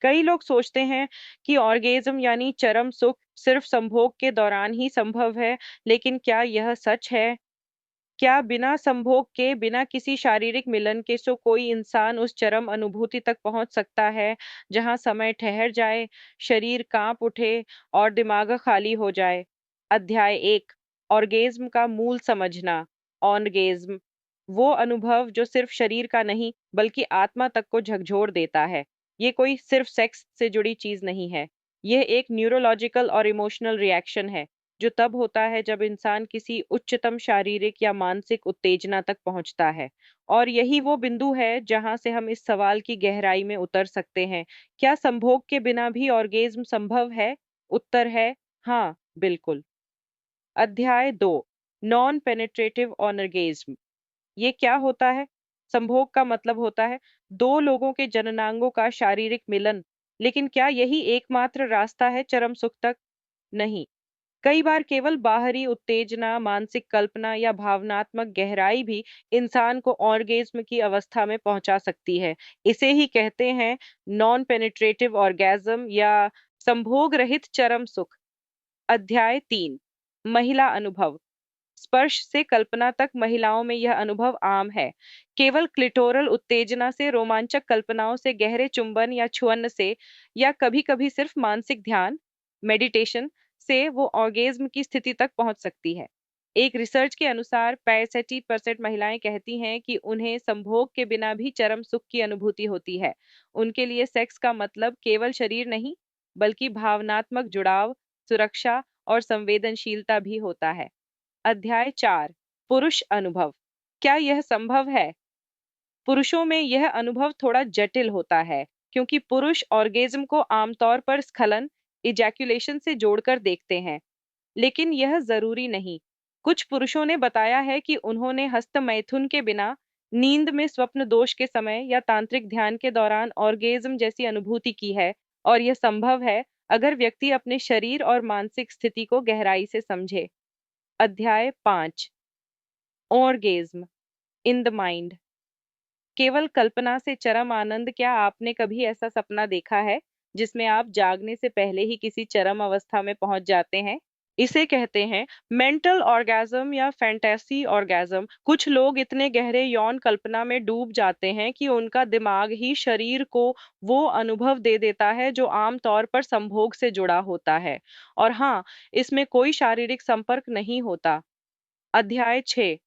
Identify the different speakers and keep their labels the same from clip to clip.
Speaker 1: कई लोग सोचते हैं कि ऑर्गेज्म यानी चरम सुख सिर्फ संभोग के दौरान ही संभव है, लेकिन क्या यह सच है? क्या बिना संभोग के, बिना किसी शारीरिक मिलन के कोई इंसान उस चरम अनुभूति तक पहुंच सकता है जहां समय ठहर जाए, शरीर कांप उठे और दिमाग खाली हो जाए? अध्याय 1। ऑर्गेज्म का मूल समझना। ऑर्गेज्म वो अनुभव जो सिर्फ शरीर का नहीं बल्कि आत्मा तक को झकझोर देता है। ये कोई सिर्फ सेक्स से जुड़ी चीज नहीं है। यह एक न्यूरोलॉजिकल और इमोशनल रिएक्शन है जो तब होता है जब इंसान किसी उच्चतम शारीरिक या मानसिक उत्तेजना तक पहुंचता है। और यही वो बिंदु है जहां से हम इस सवाल की गहराई में उतर सकते हैं, क्या संभोग के बिना भी ऑर्गेज्म संभव है? उत्तर है हाँ, बिल्कुल। अध्याय 2। Non penetrative orgasm. ये क्या होता है? संभोग का मतलब होता है दो लोगों के जननांगों का शारीरिक मिलन। लेकिन क्या यही एकमात्र रास्ता है चरम सुख तक? नहीं। कई बार केवल बाहरी उत्तेजना, मानसिक कल्पना या भावनात्मक गहराई भी इंसान को ऑर्गेज्म की अवस्था में पहुंचा सकती है। इसे ही कहते हैं नॉन पेनिट्रेटिव ऑर्गेज्म या संभोग रहित चरम सुख। अध्याय 3। महिला अनुभव। स्पर्श से कल्पना तक महिलाओं में यह अनुभव आम है। केवल क्लिटोरल उत्तेजना से, रोमांचक कल्पनाओं से, गहरे चुंबन या छुअन से, या कभी-कभी सिर्फ मानसिक ध्यान, मेडिटेशन से वो ऑर्गेज्म की स्थिति तक पहुंच सकती है। एक रिसर्च के अनुसार 65% महिलाएं कहती हैं कि उन्हें संभोग के बिना भी चरम सुख की अनुभूति होती है। उनके लिए सेक्स का मतलब केवल शरीर नहीं, बल्कि भावनात्मक जुड़ाव, सुरक्षा और संवेदनशीलता भी होता है। अध्याय 4। पुरुष अनुभव। क्या यह संभव है? पुरुषों में यह अनुभव थोड़ा जटिल होता है, क्योंकि पुरुष ऑर्गेज्म को आमतौर पर स्खलन, इजैक्यूलेशन से जोड़कर देखते हैं। लेकिन यह जरूरी नहीं। कुछ पुरुषों ने बताया है कि उन्होंने हस्त मैथुन के बिना, नींद में स्वप्न दोष के समय या तांत्रिक ध्यान के दौरान ऑर्गेज्म जैसी अनुभूति की है, और यह संभव है अगर व्यक्ति अपने शरीर और मानसिक स्थिति को गहराई से समझे। अध्याय 5। Orgasm in the mind. केवल कल्पना से चरम आनंद। क्या आपने कभी ऐसा सपना देखा है जिसमें आप जागने से पहले ही किसी चरम अवस्था में पहुंच जाते हैं? इसे कहते हैं मेंटल ऑर्गेज्म या फैंटेसी ऑर्गेज्म। कुछ लोग इतने गहरे यौन कल्पना में डूब जाते हैं कि उनका दिमाग ही शरीर को वो अनुभव दे देता है जो आमतौर पर संभोग से जुड़ा होता है। और हाँ, इसमें कोई शारीरिक संपर्क नहीं होता। अध्याय 6।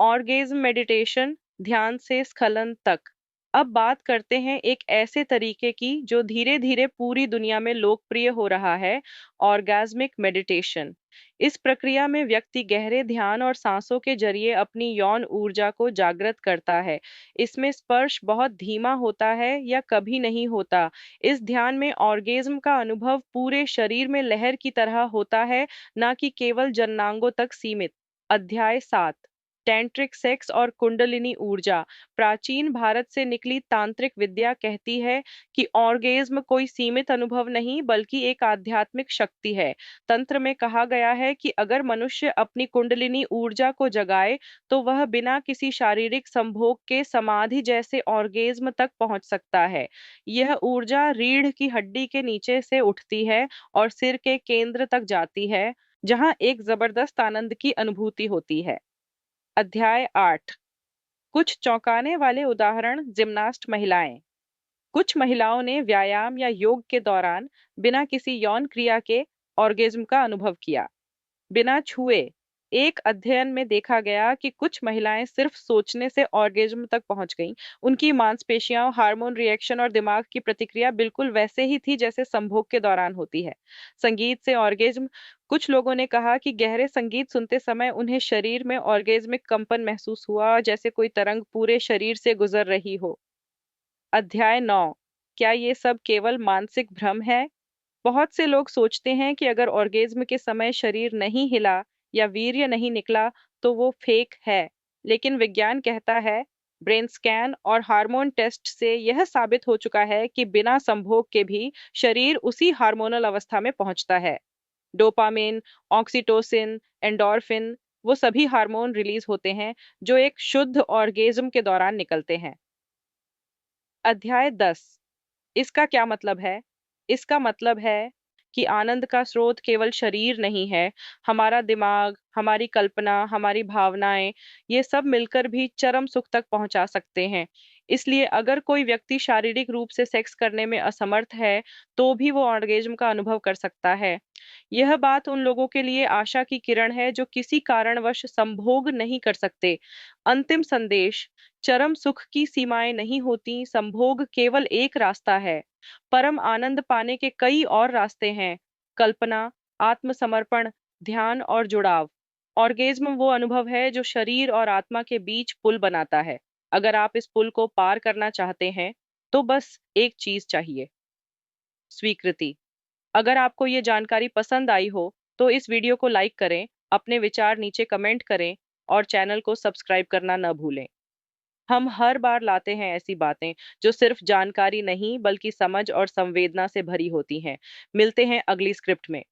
Speaker 1: ऑर्गेज्म मेडिटेशन, ध्यान से स्खलन तक। अब बात करते हैं एक ऐसे तरीके की जो धीरे धीरे पूरी दुनिया में लोकप्रिय हो रहा है, ऑर्गेज्मिक मेडिटेशन। इस प्रक्रिया में व्यक्ति गहरे ध्यान और सांसों के जरिए अपनी यौन ऊर्जा को जागृत करता है। इसमें स्पर्श बहुत धीमा होता है या कभी नहीं होता। इस ध्यान में ऑर्गेज्म का अनुभव पूरे शरीर में लहर की तरह होता है, न कि केवल जननांगों तक सीमित। अध्याय 7। टैंट्रिक सेक्स और कुंडलिनी ऊर्जा। प्राचीन भारत से निकली तांत्रिक विद्या कहती है कि ऑर्गेज्म कोई सीमित अनुभव नहीं बल्कि एक आध्यात्मिक शक्ति है। तंत्र में कहा गया है कि अगर मनुष्य अपनी कुंडलिनी ऊर्जा को जगाए तो वह बिना किसी शारीरिक संभोग के समाधि जैसे ऑर्गेज्म तक पहुंच सकता है। यह ऊर्जा रीढ़ की हड्डी के नीचे से उठती है और सिर के केंद्र तक जाती है, जहां एक जबरदस्त आनंद की अनुभूति होती है। अध्याय 8। कुछ चौंकाने वाले उदाहरण। जिम्नास्ट महिलाएं। कुछ महिलाओं ने व्यायाम या योग के दौरान बिना किसी यौन क्रिया के ऑर्गेज्म का अनुभव किया। बिना छुए। एक अध्ययन में देखा गया कि कुछ महिलाएं सिर्फ सोचने से ऑर्गेज्म तक पहुंच गईं। उनकी मांसपेशियां, हार्मोन रिएक्शन और दिमाग की प्रतिक्रिया बिल्कुल वैसे ही थी जैसे संभोग के दौरान होती है। संगीत से ऑर्गेज्म। कुछ लोगों ने कहा कि गहरे संगीत सुनते समय उन्हें शरीर में ऑर्गेज्मिक कंपन महसूस हुआ, जैसे कोई तरंग पूरे शरीर से गुजर रही हो। अध्याय 9। क्या ये सब केवल मानसिक भ्रम है? बहुत से लोग सोचते हैं कि अगर ऑर्गेज्म के समय शरीर नहीं हिला या वीर्य नहीं निकला तो वो फेक है। लेकिन विज्ञान कहता है, ब्रेन स्कैन और हार्मोन टेस्ट से यह साबित हो चुका है कि बिना संभोग के भी शरीर उसी हार्मोनल अवस्था में पहुंचता है। डोपामिन, ऑक्सीटोसिन, एंडोर्फिन, वो सभी हार्मोन रिलीज होते हैं जो एक शुद्ध ऑर्गेज्म के दौरान निकलते हैं। अध्याय 10। इसका क्या मतलब है? इसका मतलब है कि आनंद का स्रोत केवल शरीर नहीं है, हमारा दिमाग, हमारी कल्पना, हमारी भावनाएं, ये सब मिलकर भी चरम सुख तक पहुंचा सकते हैं। इसलिए अगर कोई व्यक्ति शारीरिक रूप से सेक्स करने में असमर्थ है, तो भी वो ऑर्गेज्म का अनुभव कर सकता है। यह बात उन लोगों के लिए आशा की किरण है जो किसी कारणवश संभोग नहीं कर सकते। अंतिम संदेश, चरम सुख की सीमाएं नहीं होती, संभोग केवल एक रास्ता है। परम आनंद पाने के कई और रास्ते हैं। कल्पना, आत्मसमर्पण, ध्यान और जुड़ाव। ऑर्गेज्म वो अनुभव है जो शरीर और आत्मा के बीच पुल बनाता है। अगर आप इस पुल को पार करना चाहते हैं, तो बस एक चीज चाहिए, स्वीकृति। अगर आपको ये जानकारी पसंद आई हो, तो इस वीडियो को लाइक करें, अपने विचार नीचे कमेंट करें और चैनल को सब्सक्राइब करना न भूलें। हम हर बार लाते हैं ऐसी बातें जो सिर्फ जानकारी नहीं बल्कि समझ और संवेदना से भरी होती हैं। मिलते हैं अगली स्क्रिप्ट में।